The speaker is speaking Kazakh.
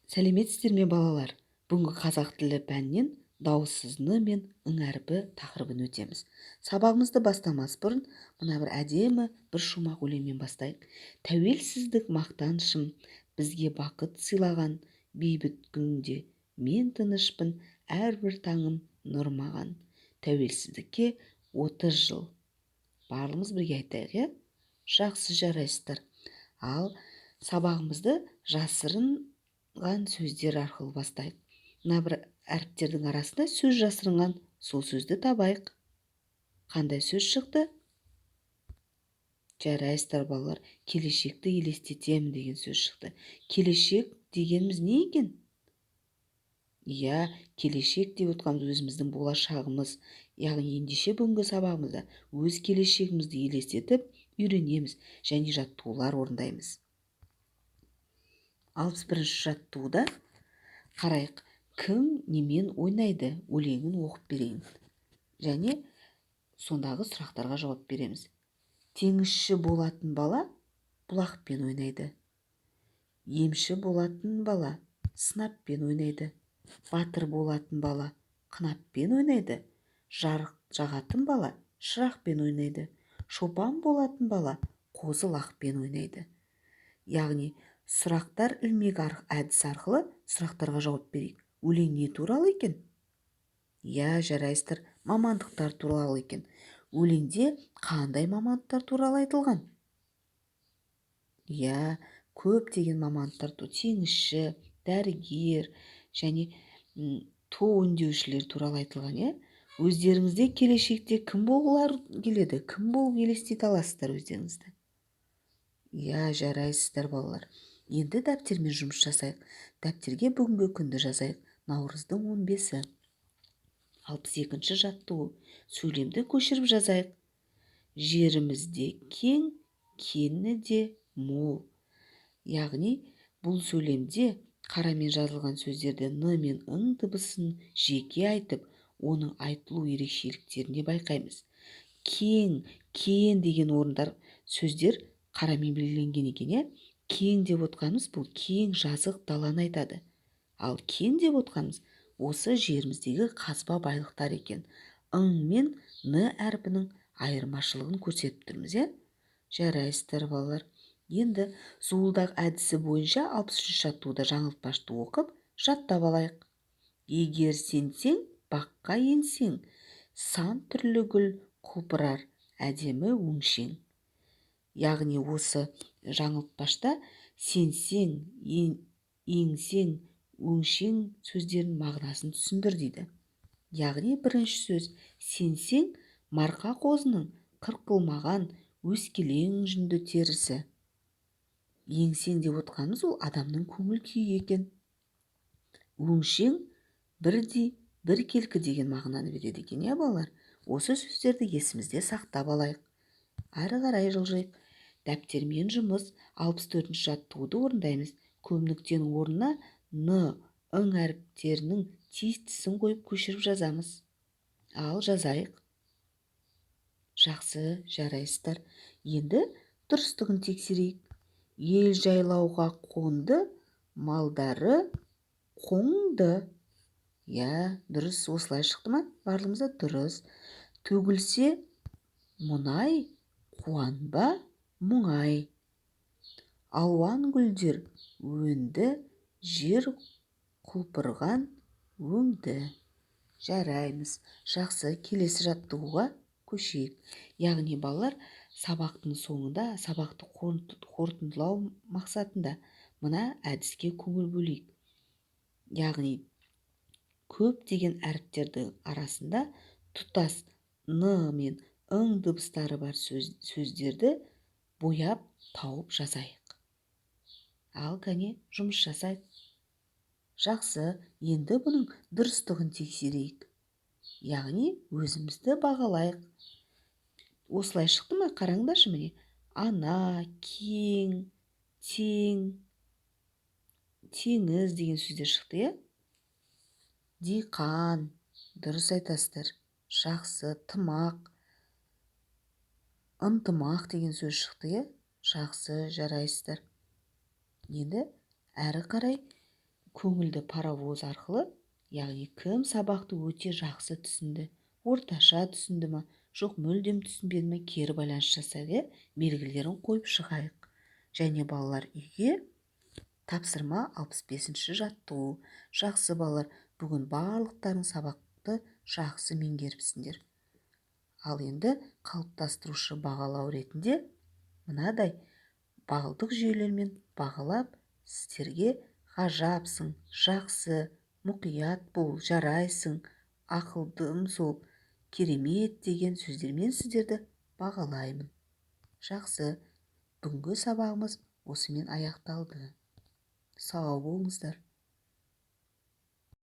Сәлеметсіздер ме балалар? Бүгінгі қазақ тілі пәнінен дауыссыз н мен ң әрпі тақырыбын өтеміз. Сабағымызды бастамас бұрын мына бір әдемі бір шумақ өлеңмен бастайық. Тәуелсіздік мақтанышым, бізге бақыт сыйлаған, бейбіт күнде мен тынышпын, әрбір таңым нұр маған. Тәуелсіздікке 30 жыл. Барлығымыз бірге айтайық, иә? Жақсы, жарайсыздар. Ал сабағымызды жасырынған сөздер арқылы бастайық. Мына бір әріптердің арасында сөз жасырынған, сол сөзді табайық. Қандай сөз шықты? Жарайсыздар балалар, келешекті елестетемін деген сөз шықты. Келешек дегеніміз не екен? Иә, келешек деп отқанымыз өзіміздің болашағымыз. Яғни ендеше бүгінгі сабағымызда өз келешегімізді елестетіп үйренеміз және жаттығулар орындаймыз. 61-ші жаттығуда қарайық. Кім немен ойнайды? Өлеңін оқып берейін. Және сондағы сұрақтарға жауап береміз. Теңізші болатын бала бұлақпен ойнайды. Емші болатын бала сынаппен ойнайды. Батыр болатын бала қынаппен ойнайды. Жарық жағатын бала шырақпен ойнайды. Шопан болатын бала қозы лақпен ойнайды. Яғни сұрақтар ілмек әдіс арқылы сұрақтарға жауап берейік. Өлең не туралы екен? Иә, жарайсыздар, мамандықтар туралы екен. Өлеңде қандай мамандықтар туралы айтылған? Иә, көптеген мамандықтар, теңізші, дәрігер және ту өңдеушілер туралы айтылған, иә? Өздеріңізде келешекте кім болғылар келеді? Кім болып елестете аласыздар өздеріңізді? Иә, жарайсыздар балалар. Енді дәптермен жұмыс жасайық. Дәптерге бүгінгі күнді жазайық. Наурыздың 15-і. 62-ші жаттығу. Сөйлемді көшіріп жазайық. Жерімізде кең, кені де мол. Яғни бұл сөйлемде қарамен жазылған сөздерде н мен ң дыбысын жеке айтып, оның айтылу ерекшеліктеріне байқаймыз. Кең, кен деген орындар сөздер қарамен белгіленген екен, иә? Кең деп отқанымыз бұл кең жазық даланы айтады. Ал кен деп отқанымыз осы жеріміздегі қазба байлықтар екен. ң мен н әрпінің айырмашылығын көрсетіп тұрмыз, иә? Жарайсыздар балалар. Енді зуылдақ әдісі бойынша 63-ші жаттығуда жаңылтпашты оқып, жаттап алайық. Егер сенсең, баққа енсең, сан түрлі гүл құлпырар, әдемі өңшең. Яғни осы жаңылтпашта сенсең, еңсең, өңшең сөздерінің мағынасын түсіндір дейді. Яғни бірінші сөз сенсең, марқа қозының қырқылмаған өскелең жүнді терісі. Еңсең деп отқанымыз ол адамның көңіл күйі екен. Өңшең бірдей, бір келкі деген мағынаны береді екен, иә балалар? Осы сөздерді есімізде сақтап алайық. Ары қарай жылжайық. Дәптермен жұмыс 64-ші жаттығуды орындаймыз. Көмніктен орнына н, ң әріптерінің тиістісін қойып көшіріп жазамыз. Ал жазайық. Жақсы, жарайсыздар. Енді дұрыстығын тексерейік. Ел жайлауға қонды, малдары қоңды. Я, дұрыс, осылай шықты ма? Барлығымызда дұрыс. Төгілсе мұнай, қуанба мұңай. Алуан гүлдер өнді, жер құлпырған өңді. Жараймыз. Жақсы, келесі жаттығуға көшейік. Яғни балалар сабақтың соңында, сабақты қорытындылау мақсатында мына әдіске көңіл бөлейік. Яғни көптеген әріптердің арасында тұтас н мен ң дыбыстары бар сөздерді бояп тауып жазайық. Ал кәне жұмыс жасайық. Жақсы, енді бұның дұрыстығын тексерейік. Яғни өзімізді бағалайық. Осылай шықты ма? Қараңдаршы міне. Ана, кең, тең, теңіз деген сөздер шықты, иә? Диқан, дұрыс айтасыздар. Жақсы, тымақ, ынтымақ деген сөз шықты, иә? Жақсы, жарайсыздар. Енді әрі қарай көңілді паровоз арқылы, яғни кім сабақты өте жақсы түсінді, орташа түсінді ма, жоқ мүлдем түсінбеді ме, кері байланыс жасайық, белгілерін қойып шығайық. Және балалар үйге тапсырма 65-ші жаттығу. Жақсы балалар, бүгін барлықтарың сабақты жақсы меңгеріпсіңдер. Ал енді қалыптастырушы бағалау ретінде мынадай балдық жүйелермен бағалап, сіздерге ғажапсың, жақсы, мұқият бол, жарайсың, ақылдым сол, керемет деген сөздермен сіздерді бағалаймын. Жақсы, бүгінгі сабағымыз осымен аяқталды. Сау болыңыздар.